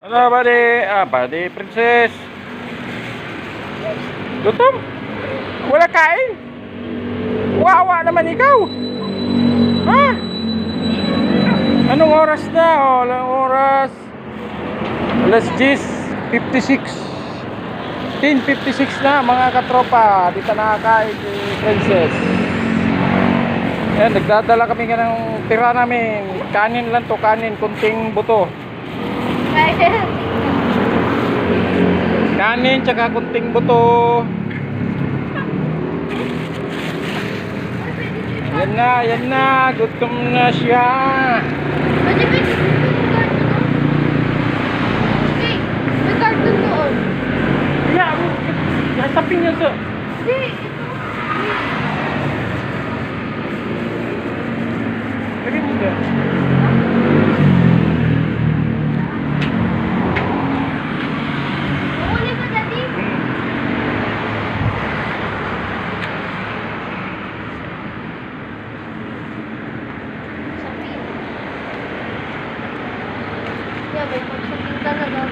Ano, buddy? Buddy, princess. Gutom? Wala kain? Wawa naman ikaw. Ha? Anong oras na? Anong oras? Alas 10:56. 10:56 na mga katropa. Di pa nakakain si princess. Ayan, nagdadala kami ng tira namin. Kanin lang to, kanin. Kunting buto. Kanin tsaka kunting buto. Yan na, gutom na siya. May cartoon doon. Yeah, nasapin niya sa... Hindi. Lagi mo ba? Uli ko, Daddy. Shopping. Yeah, may pag-shopping talaga.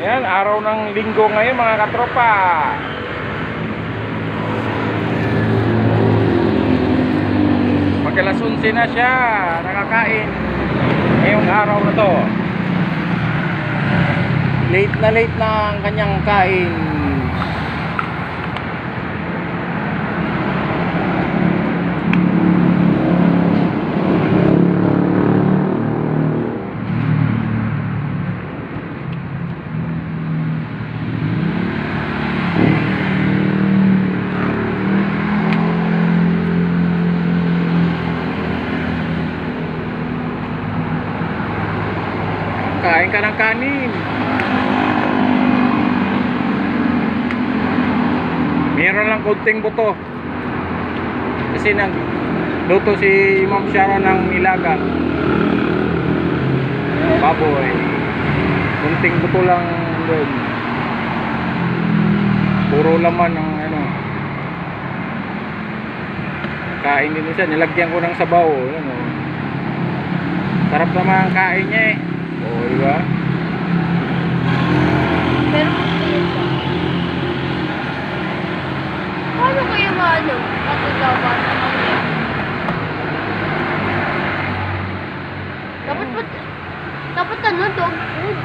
Ayan, araw ng linggo ngayon mga katropa. Mag-alas 11 na siya nakakain ngayong araw na to. Late na ang kanyang kain. Kain ka ng kanin. Meron lang konting buto. Kasi nagluto si Ma'am Sharon ng nilaga. Baboy. Konting buto lang doon. Puro laman ng ano. Kain din siya. Nilagyan ko ng sabaw. Yan, oh. Sarap naman ang kain niya eh. Oh, diba? Pero masaya siya. Paano kaya maano? Matagawa na kami. Dapat ano, dog food.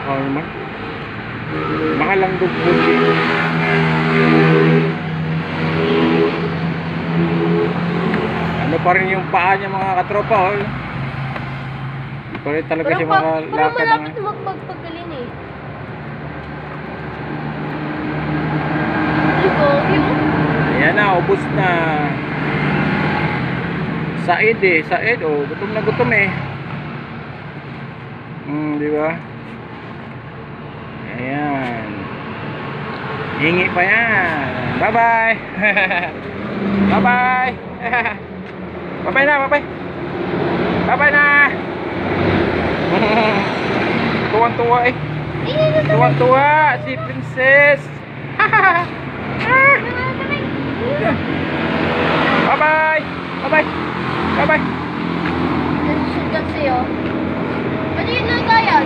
Oh, naman. Mahal ang dog food eh. Ano pa rin yung paa niya mga katropa, oh. Pero talaga siya mga Parang lakad malapit ng... na magpagpagaling eh. Diba? Ayan na, ubos na. Said eh, Said, oh, gutom na gutom eh. Di ba? Ayan. Hingi pa yan. Bye-bye. Bye-bye. Bye-bye na, bye-bye. Bye-bye na. Tuwan-tuwa eh. Tuwan-tuwa si princess. Bye-bye. Bye-bye. Bye-bye. Nasusugat sa'yo. Ano yun na kaya?